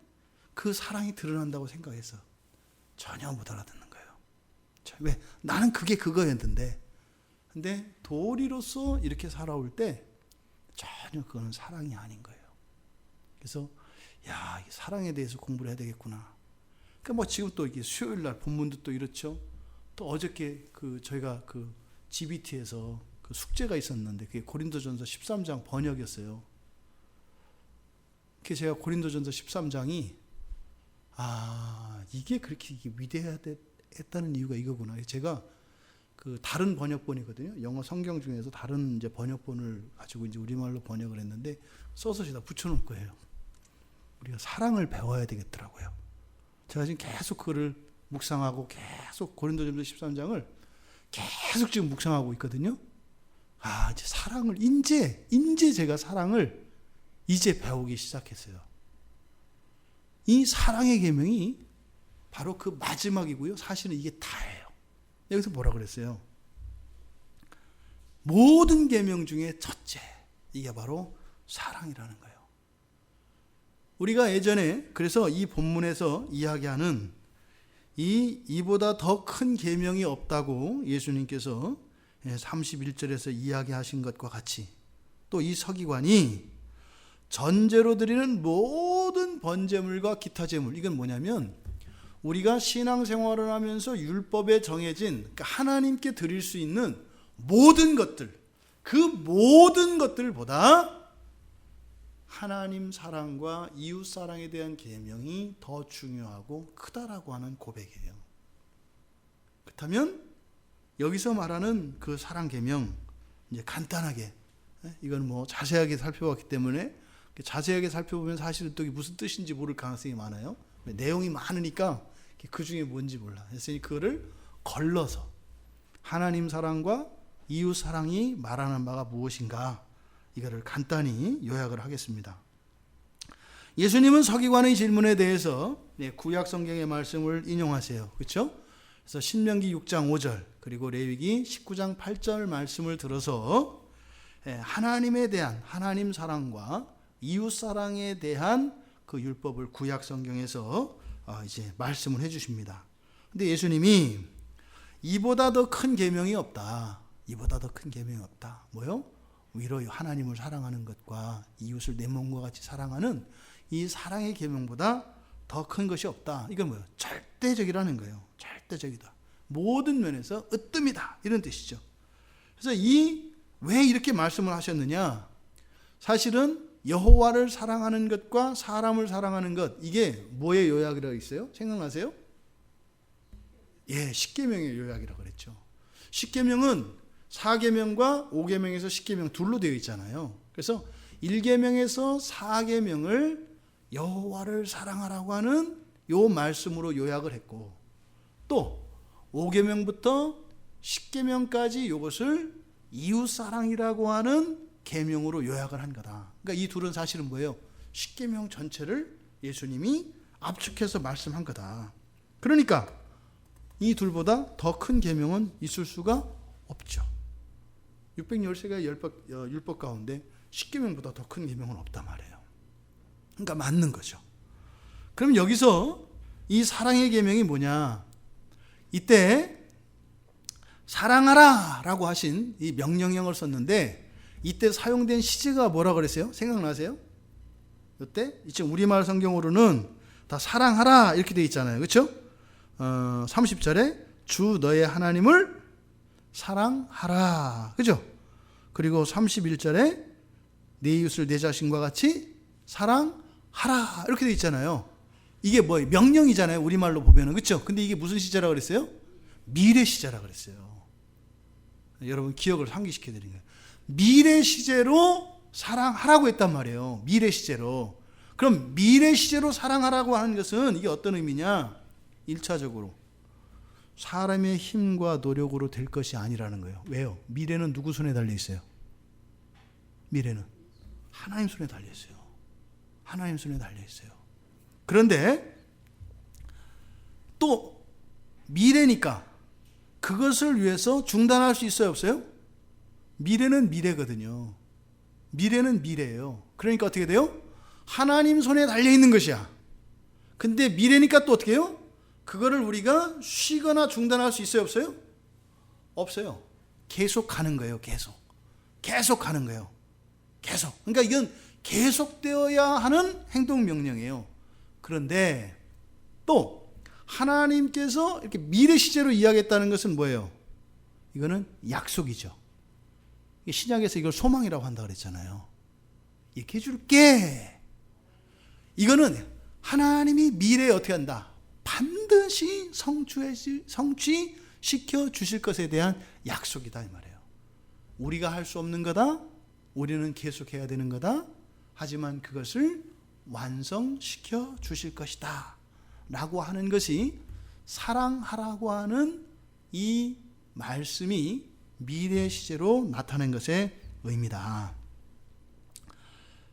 그 사랑이 드러난다고 생각해서 전혀 못 알아듣는 거예요. 왜? 나는 그게 그거였는데. 근데 도리로서 이렇게 살아올 때 전혀 그거는 사랑이 아닌 거예요. 그래서 야, 이 사랑에 대해서 공부를 해야 되겠구나. 그러니까 뭐 지금 또 이게 수요일 날 본문도 또 이렇죠. 또 어저께 저희가 GBT에서 그 숙제가 있었는데 그게 고린도전서 13장 번역이었어요. 그게 제가 고린도전서 13장이 이게 그렇게 위대했다는 이유가 이거구나. 제가 그 다른 번역본이거든요. 영어 성경 중에서 다른 이제 번역본을 가지고 이제 우리말로 번역을 했는데 소스에다 붙여놓을 거예요. 우리가 사랑을 배워야 되겠더라고요. 제가 지금 계속 그거를 묵상하고 계속 고린도전서 13장을 계속 지금 묵상하고 있거든요. 이제 사랑을 이제 제가 사랑을 이제 배우기 시작했어요. 이 사랑의 계명이 바로 그 마지막이고요. 사실은 이게 다예요. 여기서 뭐라 그랬어요? 모든 계명 중에 첫째, 이게 바로 사랑이라는 거예요. 우리가 예전에 그래서 이 본문에서 이야기하는 이보다 더 큰 계명이 없다고 예수님께서 31절에서 이야기하신 것과 같이 또 이 서기관이 전제로 드리는 모든 번제물과 기타 제물, 이건 뭐냐면 우리가 신앙생활을 하면서 율법에 정해진, 그러니까 하나님께 드릴 수 있는 모든 것들, 그 모든 것들보다 하나님 사랑과 이웃 사랑에 대한 계명이 더 중요하고 크다라고 하는 고백이에요. 그렇다면 여기서 말하는 그 사랑 계명, 이제 간단하게, 이건 뭐 자세하게 살펴봤기 때문에 자세하게 살펴보면 사실은 또 무슨 뜻인지 모를 가능성이 많아요. 내용이 많으니까 그 중에 뭔지 몰라. 그래서 그거를 걸러서 하나님 사랑과 이웃 사랑이 말하는 바가 무엇인가, 이거를 간단히 요약을 하겠습니다. 예수님은 서기관의 질문에 대해서 구약 성경의 말씀을 인용하세요. 그렇죠? 그래서 신명기 6장 5절 그리고 레위기 19장 8절 말씀을 들어서 하나님에 대한, 하나님 사랑과 이웃 사랑에 대한 그 율법을 구약 성경에서 이제 말씀을 해주십니다. 근데 예수님이 이보다 더 큰 계명이 없다. 이보다 더 큰 계명이 없다. 뭐요? 위로 하나님을 사랑하는 것과 이웃을 내 몸과 같이 사랑하는 이 사랑의 계명보다 더 큰 것이 없다. 이건 뭐예요? 절대적이라는 거예요. 절대적이다. 모든 면에서 으뜸이다. 이런 뜻이죠. 그래서 왜 이렇게 말씀을 하셨느냐? 사실은 여호와를 사랑하는 것과 사람을 사랑하는 것, 이게 뭐의 요약이라고 있어요? 생각나세요? 예, 십계명의 요약이라고 그랬죠. 십계명은 4계명과 5계명에서 10계명 둘로 되어 있잖아요. 그래서 1계명에서 4계명을 여호와를 사랑하라고 하는 요 말씀으로 요약을 했고, 또 5계명부터 10계명까지 이것을 이웃사랑이라고 하는 계명으로 요약을 한 거다. 그러니까 이 둘은 사실은 뭐예요? 10계명 전체를 예수님이 압축해서 말씀한 거다. 그러니까 이 둘보다 더 큰 계명은 있을 수가 없죠. 613개의 율법 가운데 10계명보다 더 큰 계명은 없단 말이에요. 그러니까 맞는 거죠. 그럼 여기서 이 사랑의 계명이 뭐냐? 이때 사랑하라 라고 하신 이 명령형을 썼는데, 이때 사용된 시제가 뭐라 그랬어요? 생각나세요? 이때 지금 우리말 성경으로는 다 사랑하라 이렇게 돼 있잖아요. 그렇죠? 30절에 주 너의 하나님을 사랑하라. 그죠? 그리고 31절에 내 이웃을 내 자신과 같이 사랑하라. 이렇게 돼 있잖아요. 이게 뭐예요? 명령이잖아요. 우리말로 보면은. 그렇죠? 근데 이게 무슨 시제라고 그랬어요? 미래 시제라고 그랬어요. 여러분 기억을 상기시켜 드린 거예요. 미래 시제로 사랑하라고 했단 말이에요. 미래 시제로. 그럼 미래 시제로 사랑하라고 하는 것은 이게 어떤 의미냐? 1차적으로 사람의 힘과 노력으로 될 것이 아니라는 거예요. 왜요? 미래는 누구 손에 달려 있어요? 미래는 하나님 손에 달려 있어요. 하나님 손에 달려 있어요. 그런데 또 미래니까 그것을 위해서 중단할 수 있어요, 없어요? 미래는 미래거든요. 미래는 미래예요. 그러니까 어떻게 돼요? 하나님 손에 달려 있는 것이야. 근데 미래니까 또 어떻게 해요? 그거를 우리가 쉬거나 중단할 수 있어요, 없어요? 없어요. 계속 가는 거예요. 계속 가는 거예요. 계속. 그러니까 이건 계속되어야 하는 행동 명령이에요. 그런데 또 하나님께서 이렇게 미래 시제로 이야기했다는 것은 뭐예요? 이거는 약속이죠. 신약에서 이걸 소망이라고 한다 그랬잖아요. 이렇게 해줄게. 이거는 하나님이 미래에 어떻게 한다? 반드시 성취시켜 주실 것에 대한 약속이다 이 말이에요. 우리가 할 수 없는 거다. 우리는 계속해야 되는 거다. 하지만 그것을 완성시켜 주실 것이다 라고 하는 것이 사랑하라고 하는 이 말씀이 미래 시제로 나타낸 것의 의미다.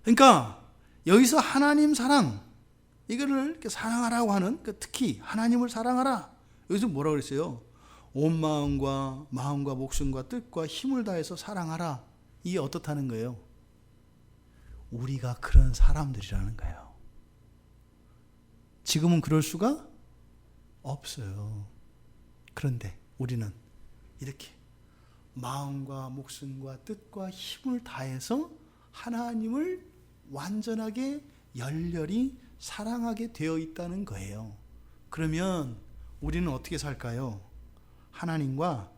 그러니까 여기서 하나님 사랑, 이거를 이렇게 사랑하라고 하는, 특히 하나님을 사랑하라. 여기서 뭐라고 그랬어요? 온 마음과 목숨과 뜻과 힘을 다해서 사랑하라. 이게 어떻다는 거예요? 우리가 그런 사람들이라는 거예요. 지금은 그럴 수가 없어요. 그런데 우리는 이렇게 마음과 목숨과 뜻과 힘을 다해서 하나님을 완전하게 열렬히 사랑하게 되어 있다는 거예요. 그러면 우리는 어떻게 살까요? 하나님과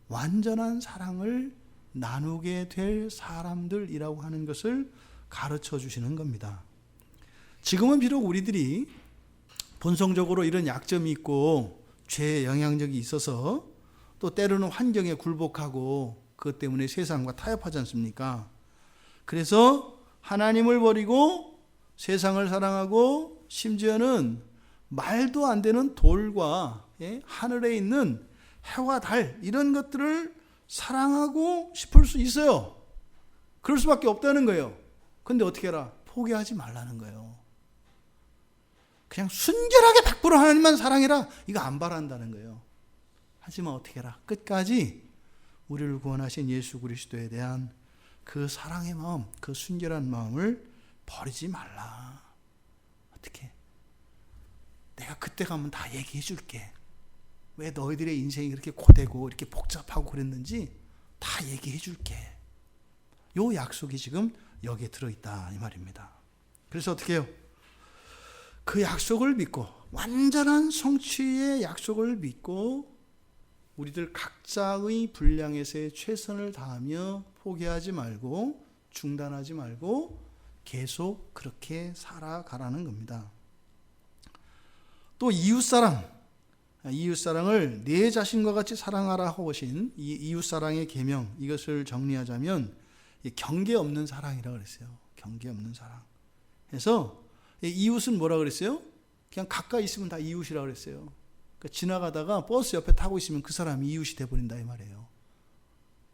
완전한 사랑을 나누게 될 사람들이라고 하는 것을 가르쳐 주시는 겁니다. 지금은 비록 우리들이 본성적으로 이런 약점이 있고 죄의 영향력이 있어서 또 때로는 환경에 굴복하고 그것 때문에 세상과 타협하지 않습니까? 그래서 하나님을 버리고 세상을 사랑하고 심지어는 말도 안 되는 돌과 하늘에 있는 해와 달 이런 것들을 사랑하고 싶을 수 있어요. 그럴 수밖에 없다는 거예요. 근데 어떻게 해라? 포기하지 말라는 거예요. 그냥 순결하게 100% 하나님만 사랑해라. 이거 안 바란다는 거예요. 하지만 어떻게 해라? 끝까지 우리를 구원하신 예수 그리스도에 대한 그 사랑의 마음, 그 순결한 마음을 버리지 말라. 어떻게? 내가 그때 가면 다 얘기해 줄게. 왜 너희들의 인생이 그렇게 고되고 이렇게 복잡하고 그랬는지 다 얘기해 줄게. 요 약속이 지금 여기에 들어있다 이 말입니다. 그래서 어떻게 해요? 그 약속을 믿고, 완전한 성취의 약속을 믿고 우리들 각자의 분량에서의 최선을 다하며 포기하지 말고 중단하지 말고 계속 그렇게 살아가라는 겁니다. 또 이웃사랑을 내 자신과 같이 사랑하라 하신 이 이웃사랑의 계명, 이것을 정리하자면 경계 없는 사랑이라고 그랬어요. 경계 없는 사랑. 그래서 이웃은 뭐라 그랬어요? 그냥 가까이 있으면 다 이웃이라고 그랬어요. 그러니까 지나가다가 버스 옆에 타고 있으면 그 사람이 이웃이 돼버린다 이 말이에요.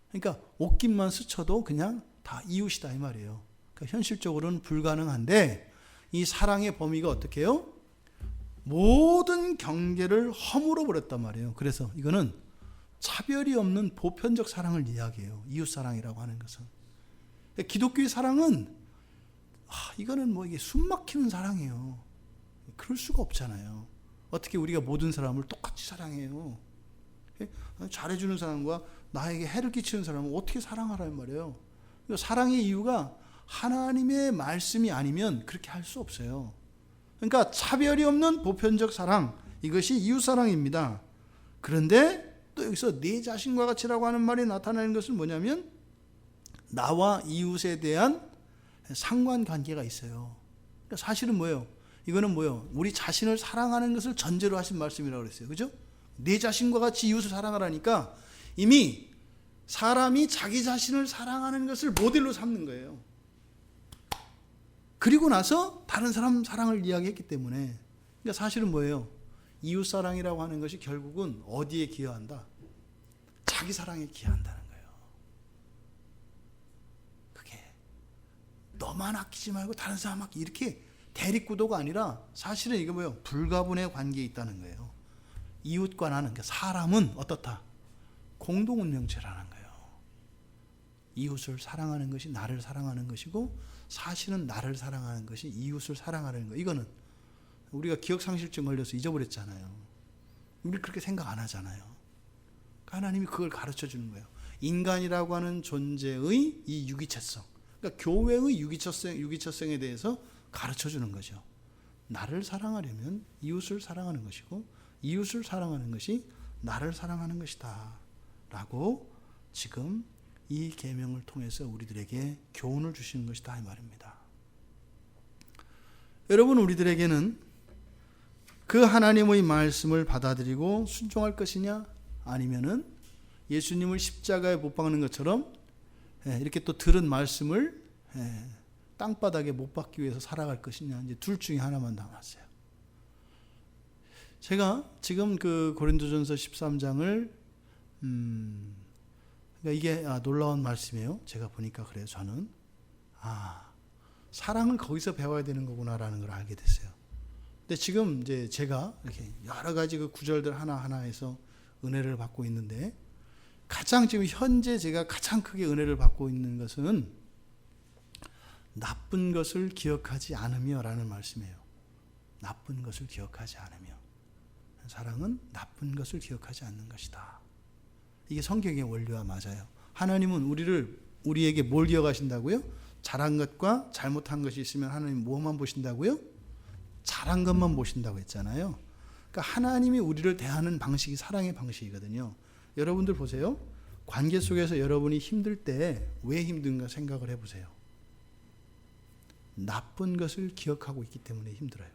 그러니까 옷깃만 스쳐도 그냥 다 이웃이다 이 말이에요. 그러니까 현실적으로는 불가능한데, 이 사랑의 범위가 어떻게 해요? 모든 경계를 허물어 버렸단 말이에요. 그래서 이거는 차별이 없는 보편적 사랑을 이야기해요. 이웃사랑이라고 하는 것은. 기독교의 사랑은 이거는 뭐 이게 숨 막히는 사랑이에요. 그럴 수가 없잖아요. 어떻게 우리가 모든 사람을 똑같이 사랑해요? 잘해주는 사람과 나에게 해를 끼치는 사람은 어떻게 사랑하라는 말이에요. 사랑의 이유가 하나님의 말씀이 아니면 그렇게 할 수 없어요. 그러니까 차별이 없는 보편적 사랑, 이것이 이웃사랑입니다. 그런데 또 여기서 내 자신과 같이라고 하는 말이 나타나는 것은 뭐냐면, 나와 이웃에 대한 상관관계가 있어요. 그러니까 사실은 뭐예요? 이거는 뭐예요? 우리 자신을 사랑하는 것을 전제로 하신 말씀이라고 그랬어요. 그죠? 내 자신과 같이 이웃을 사랑하라니까 이미 사람이 자기 자신을 사랑하는 것을 모델로 삼는 거예요. 그리고 나서 다른 사람 사랑을 이야기했기 때문에, 그러니까 사실은 뭐예요? 이웃사랑이라고 하는 것이 결국은 어디에 기여한다? 자기 사랑에 기여한다는 거예요. 그게 너만 아끼지 말고 다른 사람 아끼, 이렇게 대립구도가 아니라 사실은 이게 뭐예요? 불가분의 관계에 있다는 거예요. 이웃과 나는, 그러니까 사람은 어떻다? 공동운명체라는 거예요. 이웃을 사랑하는 것이 나를 사랑하는 것이고, 사실은 나를 사랑하는 것이 이웃을 사랑하는 거. 이거는 우리가 기억상실증 걸려서 잊어버렸잖아요. 우리 그렇게 생각 안 하잖아요. 하나님이 그걸 가르쳐 주는 거예요. 인간이라고 하는 존재의 이 유기체성, 그러니까 교회의 유기체성에 대해서 가르쳐 주는 거죠. 나를 사랑하려면 이웃을 사랑하는 것이고, 이웃을 사랑하는 것이 나를 사랑하는 것이다 라고 지금 이 계명을 통해서 우리들에게 교훈을 주시는 것이다 이 말입니다. 여러분, 우리들에게는 그 하나님의 말씀을 받아들이고 순종할 것이냐, 아니면은 예수님을 십자가에 못 박는 것처럼 이렇게 또 들은 말씀을 땅바닥에 못 박기 위해서 살아갈 것이냐, 이제 둘 중에 하나만 남았어요. 제가 지금 그 고린도전서 13장을 그러니까 이게 놀라운 말씀이에요. 제가 보니까 그래요. 저는 사랑을 거기서 배워야 되는 거구나라는 걸 알게 됐어요. 근데 지금 이제 제가 이렇게 여러 가지 그 구절들 하나하나에서 은혜를 받고 있는데, 가장 지금 현재 제가 가장 크게 은혜를 받고 있는 것은 나쁜 것을 기억하지 않으며 라는 말씀이에요. 나쁜 것을 기억하지 않으며. 사랑은 나쁜 것을 기억하지 않는 것이다. 이게 성경의 원리와 맞아요. 하나님은 우리에게 뭘 기억하신다고요? 잘한 것과 잘못한 것이 있으면 하나님 뭐만 보신다고요? 잘한 것만 보신다고 했잖아요. 그러니까 하나님이 우리를 대하는 방식이 사랑의 방식이거든요. 여러분들 보세요. 관계 속에서 여러분이 힘들 때 왜 힘든가 생각을 해보세요. 나쁜 것을 기억하고 있기 때문에 힘들어요.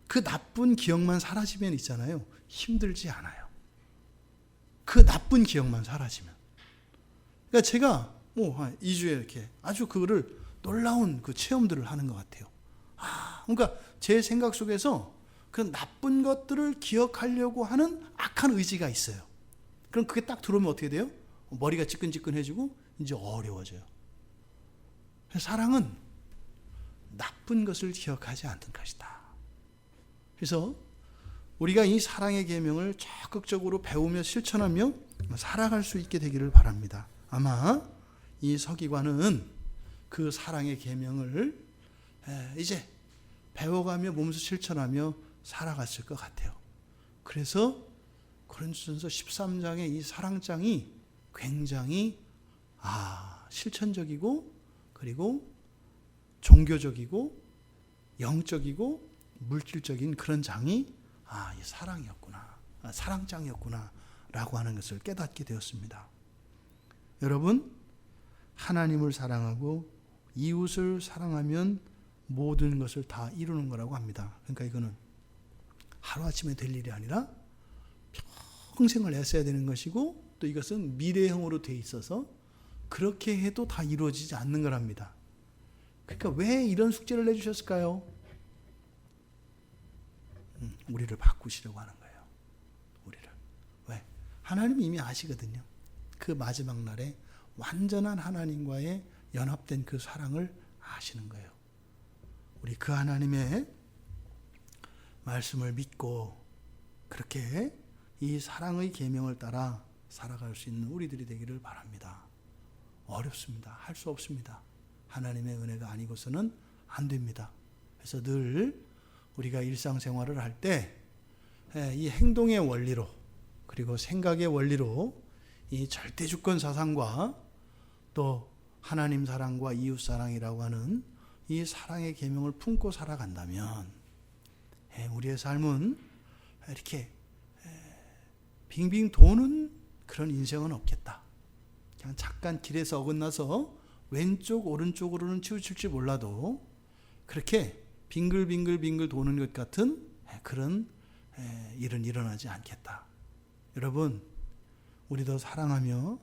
그 나쁜 기억만 사라지면 있잖아요. 힘들지 않아요. 그 나쁜 기억만 사라지면. 그러니까 제가 뭐 2주에 이렇게 아주 그거를 놀라운 그 체험들을 하는 것 같아요. 그러니까 제 생각 속에서 그 나쁜 것들을 기억하려고 하는 악한 의지가 있어요. 그럼 그게 딱 들어오면 어떻게 돼요? 머리가 찌끈찌끈해지고 이제 어려워져요. 사랑은 나쁜 것을 기억하지 않는 것이다. 그래서 우리가 이 사랑의 계명을 적극적으로 배우며 실천하며 살아갈 수 있게 되기를 바랍니다. 아마 이 서기관은 그 사랑의 계명을 이제 배워가며 몸소 실천하며 살아갔을 것 같아요. 그래서 고린도전서 13장의 이 사랑장이 굉장히 실천적이고 그리고 종교적이고 영적이고 물질적인 그런 장이 이 사랑이었구나. 사랑장이었구나 라고 하는 것을 깨닫게 되었습니다. 여러분, 하나님을 사랑하고 이웃을 사랑하면 모든 것을 다 이루는 거라고 합니다. 그러니까 이거는 하루아침에 될 일이 아니라 평생을 애써야 되는 것이고, 또 이것은 미래형으로 돼 있어서 그렇게 해도 다 이루어지지 않는 거랍니다. 그러니까 왜 이런 숙제를 내주셨을까요? 우리를 바꾸시려고 하는 거예요. 우리를. 왜? 하나님이 이미 아시거든요. 그 마지막 날에 완전한 하나님과의 연합된 그 사랑을 아시는 거예요. 우리 그 하나님의 말씀을 믿고 그렇게 이 사랑의 계명을 따라 살아갈 수 있는 우리들이 되기를 바랍니다. 어렵습니다. 할 수 없습니다. 하나님의 은혜가 아니고서는 안 됩니다. 그래서 늘 우리가 일상생활을 할 때 이 행동의 원리로 그리고 생각의 원리로 이 절대주권 사상과 또 하나님 사랑과 이웃 사랑이라고 하는 이 사랑의 계명을 품고 살아간다면 우리의 삶은 이렇게 빙빙 도는 그런 인생은 없겠다. 그냥 잠깐 길에서 어긋나서 왼쪽 오른쪽으로는 치우칠지 몰라도 그렇게 빙글빙글 도는 것 같은 그런 일은 일어나지 않겠다. 여러분, 우리도 사랑하며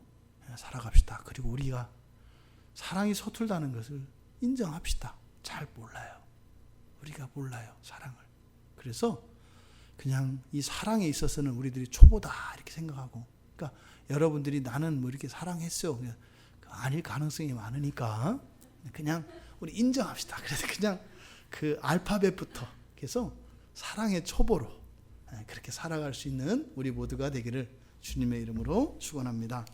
살아갑시다. 그리고 우리가 사랑이 서툴다는 것을 인정합시다. 잘 몰라요. 우리가 몰라요, 사랑을. 그래서 그냥 이 사랑에 있어서는 우리들이 초보다 이렇게 생각하고, 그러니까 여러분들이 나는 뭐 이렇게 사랑했어요. 그냥 아닐 가능성이 많으니까 그냥 우리 인정합시다. 그래서 그냥 그 알파벳부터 해서 사랑의 초보로 그렇게 살아갈 수 있는 우리 모두가 되기를 주님의 이름으로 축원합니다.